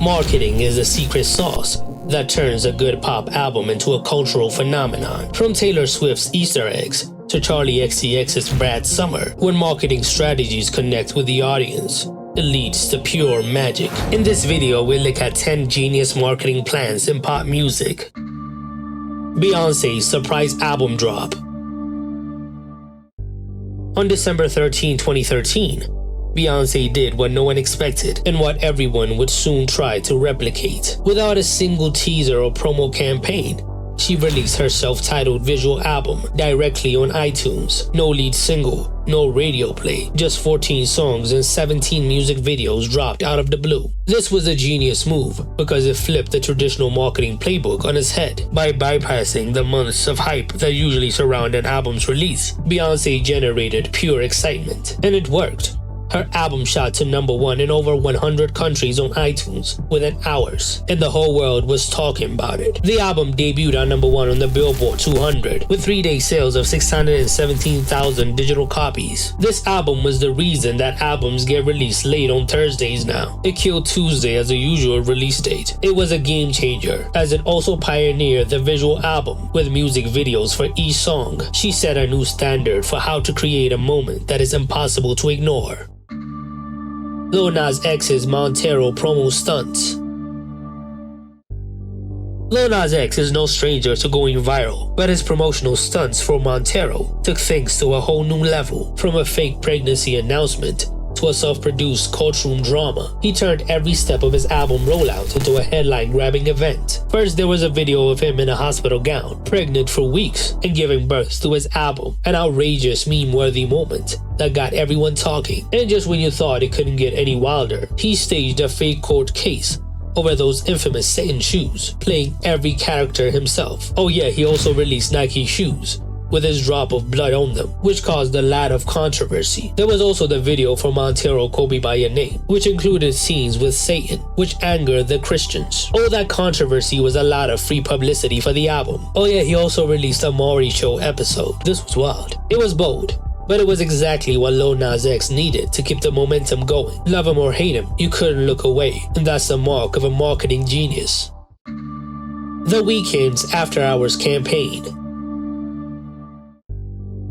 Marketing is the secret sauce that turns a good pop album into a cultural phenomenon. From Taylor Swift's Easter eggs to Charli XCX's Brad Summer, when marketing strategies connect with the audience, it leads to pure magic. In this video, we'll look at 10 genius marketing plans in pop music. Beyonce's surprise album drop. On December 13, 2013, Beyonce did what no one expected and what everyone would soon try to replicate. Without a single teaser or promo campaign, she released her self-titled visual album directly on iTunes. No lead single, no radio play, just 14 songs and 17 music videos dropped out of the blue. This was a genius move because it flipped the traditional marketing playbook on its head. By bypassing the months of hype that usually surround an album's release, Beyonce generated pure excitement, and it worked. Her album shot to #1 in over 100 countries on iTunes within hours, and the whole world was talking about it. The album debuted on #1 on the Billboard 200 with 3-day sales of 617,000 digital copies. This album was the reason that albums get released late on Thursdays now. It killed Tuesday as a usual release date. It was a game changer, as it also pioneered the visual album with music videos for each song. She set a new standard for how to create a moment that is impossible to ignore. Lil Nas X's Montero promo stunts. Lil Nas X is no stranger to going viral, but his promotional stunts for Montero took things to a whole new level. From a fake pregnancy announcement to a self-produced courtroom drama, he turned every step of his album rollout into a headline-grabbing event. First, there was a video of him in a hospital gown, pregnant for weeks, and giving birth to his album, an outrageous meme-worthy moment that got everyone talking. And just when you thought it couldn't get any wilder, he staged a fake court case over those infamous satin shoes, playing every character himself. Oh yeah, he also released Nike shoes with his drop of blood on them, which caused a lot of controversy. There was also the video for Montero Call Me By Your Name, which included scenes with Satan, which angered the Christians. All that controversy was a lot of free publicity for the album. Oh yeah, he also released a Maury Show episode. This was wild. It was bold, but it was exactly what Lil Nas X needed to keep the momentum going. Love him or hate him, you couldn't look away, and that's the mark of a marketing genius. The Weeknd's After Hours campaign.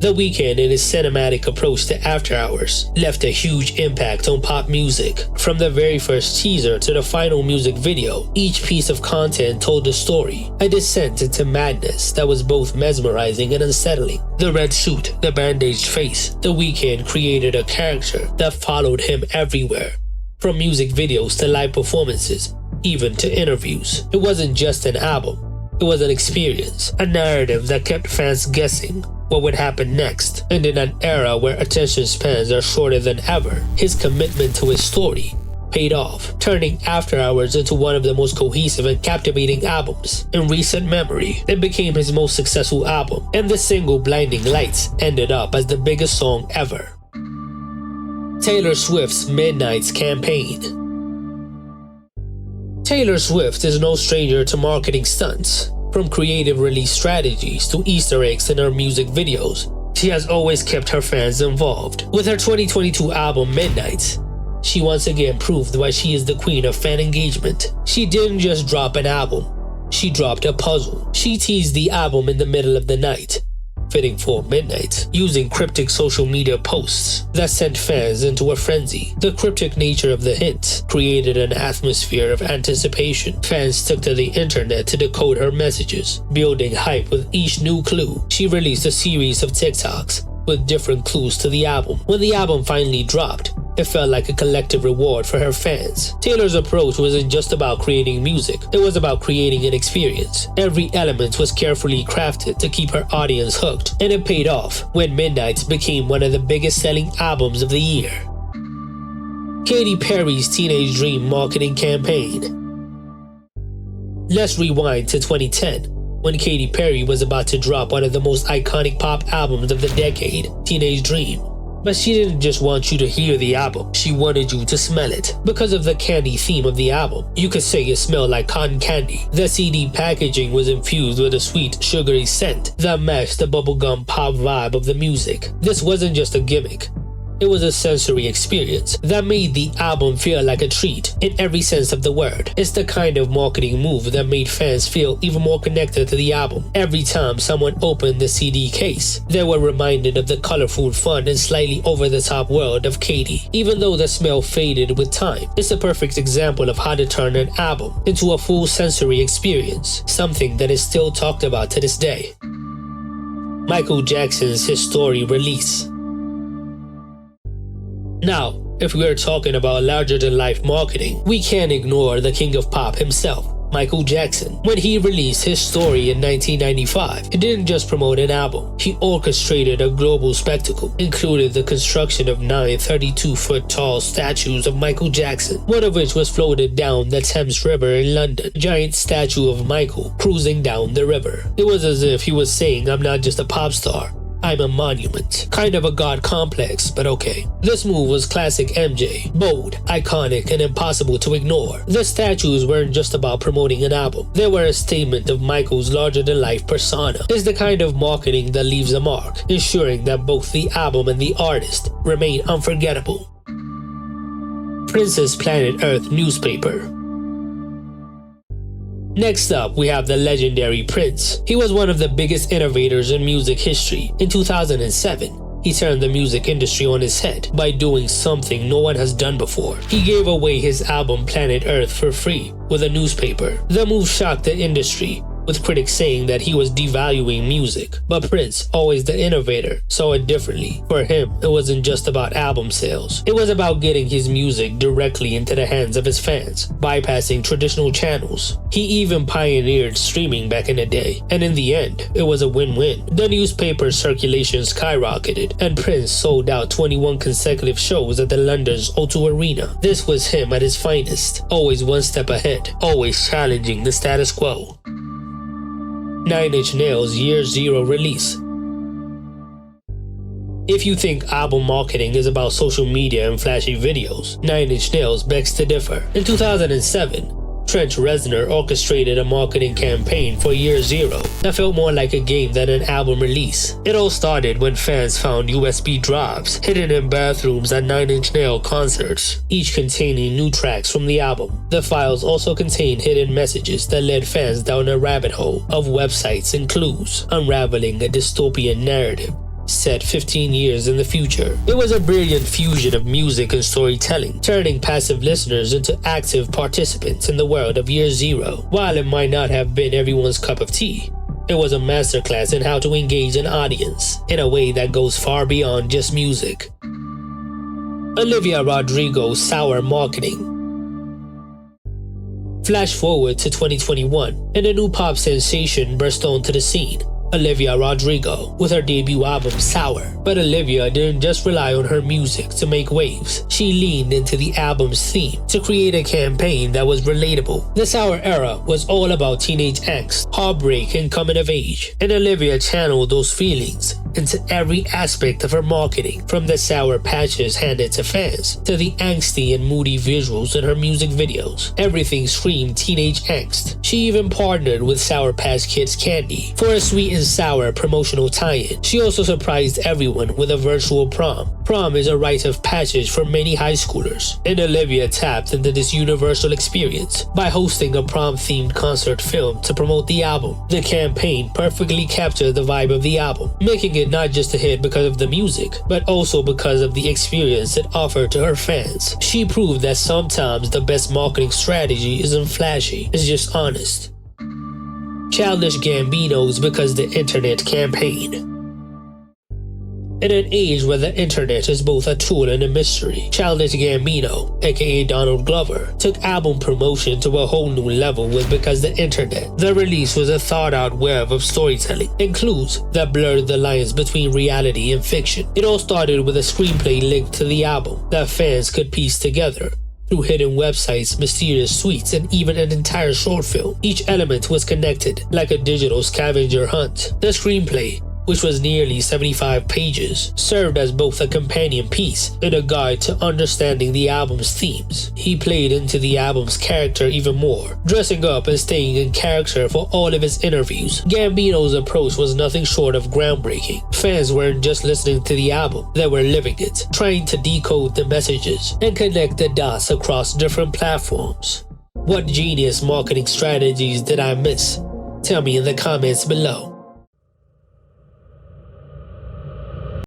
The Weeknd and his cinematic approach to After Hours left a huge impact on pop music. From the very first teaser to the final music video, each piece of content told a story, a descent into madness that was both mesmerizing and unsettling. The red suit, the bandaged face, The Weeknd created a character that followed him everywhere. From music videos to live performances, even to interviews. It wasn't just an album, it was an experience, a narrative that kept fans guessing what would happen next. And in an era where attention spans are shorter than ever, his commitment to his story paid off, turning After Hours into one of the most cohesive and captivating albums in recent memory. It became his most successful album, and the single Blinding Lights ended up as the biggest song ever. Taylor Swift's Midnights campaign. Taylor Swift is no stranger to marketing stunts. From creative release strategies to Easter eggs in her music videos, she has always kept her fans involved. With her 2022 album Midnights, she once again proved why she is the queen of fan engagement. She didn't just drop an album, she dropped a puzzle. She teased the album in the middle of the night, fitting for midnight, using cryptic social media posts that sent fans into a frenzy. The cryptic nature of the hint created an atmosphere of anticipation. Fans took to the internet to decode her messages, building hype with each new clue. She released a series of TikToks with different clues to the album. When the album finally dropped, it felt like a collective reward for her fans. Taylor's approach wasn't just about creating music, it was about creating an experience. Every element was carefully crafted to keep her audience hooked, and it paid off when Midnights became one of the biggest selling albums of the year. Katy Perry's Teenage Dream marketing campaign. Let's rewind to 2010, when Katy Perry was about to drop one of the most iconic pop albums of the decade, Teenage Dream. But she didn't just want you to hear the album, she wanted you to smell it. Because of the candy theme of the album, you could say it smelled like cotton candy. The CD packaging was infused with a sweet, sugary scent that matched the bubblegum pop vibe of the music. This wasn't just a gimmick, It was a sensory experience that made the album feel like a treat in every sense of the word. It's the kind of marketing move that made fans feel even more connected to the album. Every time someone opened the CD case, they were reminded of the colorful, fun, and slightly over-the-top world of Katy. Even though the smell faded with time, it's a perfect example of how to turn an album into a full sensory experience, something that is still talked about to this day. Michael Jackson's His Story release. Now, if we are talking about larger-than-life marketing, we can't ignore the king of pop himself, Michael Jackson. When he released His Story in 1995, he didn't just promote an album. He orchestrated a global spectacle, included the construction of 9 32-foot-tall statues of Michael Jackson, one of which was floated down the Thames River in London. Giant statue of Michael cruising down the river. It was as if he was saying, "I'm not just a pop star, I'm a monument." Kind of a god complex, but okay. This move was classic MJ, bold, iconic, and impossible to ignore. The statues weren't just about promoting an album. They were a statement of Michael's larger-than-life persona. It's the kind of marketing that leaves a mark, ensuring that both the album and the artist remain unforgettable. Prince's Planet Earth newspaper. Next up, we have the legendary Prince. He was one of the biggest innovators in music history. In 2007, he turned the music industry on its head by doing something no one has done before. He gave away his album Planet Earth for free with a newspaper. The move shocked the industry, with critics saying that he was devaluing music. But Prince, always the innovator, saw it differently. For him, it wasn't just about album sales. It was about getting his music directly into the hands of his fans, bypassing traditional channels. He even pioneered streaming back in the day, and in the end, it was a win-win. The newspaper's circulation skyrocketed, and Prince sold out 21 consecutive shows at the London's O2 Arena. This was him at his finest, always one step ahead, always challenging the status quo. 9 Inch Nails' Year Zero release. If you think album marketing is about social media and flashy videos, 9 Inch Nails begs to differ. In 2007, Trent Reznor orchestrated a marketing campaign for Year Zero that felt more like a game than an album release. It all started when fans found USB drives hidden in bathrooms at 9 Inch Nail concerts, each containing new tracks from the album. The files also contained hidden messages that led fans down a rabbit hole of websites and clues, unraveling a dystopian narrative set 15 years in the future. It was a brilliant fusion of music and storytelling, turning passive listeners into active participants in the world of Year Zero. While it might not have been everyone's cup of tea, it was a masterclass in how to engage an audience in a way that goes far beyond just music. Olivia Rodrigo's sour marketing. Flash forward to 2021, and a new pop sensation burst onto the scene. Olivia Rodrigo, with her debut album Sour. But Olivia didn't just rely on her music to make waves. She leaned into the album's theme to create a campaign that was relatable. The Sour era was all about teenage angst, heartbreak, and coming of age, and Olivia channeled those feelings into every aspect of her marketing, from the sour patches handed to fans to the angsty and moody visuals in her music videos. Everything screamed teenage angst. She even partnered with Sour Patch Kids candy for a sweet and sour promotional tie-in. She also surprised everyone with a virtual prom. Prom is a rite of passage for many high schoolers, and Olivia tapped into this universal experience by hosting a prom-themed concert film to promote the album. The campaign perfectly captured the vibe of the album, making it not just a hit because of the music, but also because of the experience it offered to her fans. She proved that sometimes the best marketing strategy isn't flashy, it's just honest. Childish Gambino's Because the Internet campaign. In an age where the internet is both a tool and a mystery, Childish Gambino, aka Donald Glover, took album promotion to a whole new level with Because the Internet. The release was a thought-out web of storytelling and clues that blurred the lines between reality and fiction. It all started with a screenplay linked to the album that fans could piece together through hidden websites, mysterious tweets, and even an entire short film. Each element was connected like a digital scavenger hunt. The screenplay, which was nearly 75 pages, served as both a companion piece and a guide to understanding the album's themes. He played into the album's character even more, dressing up and staying in character for all of his interviews. Gambino's approach was nothing short of groundbreaking. Fans weren't just listening to the album, they were living it, trying to decode the messages and connect the dots across different platforms. What genius marketing strategies did I miss? Tell me in the comments below.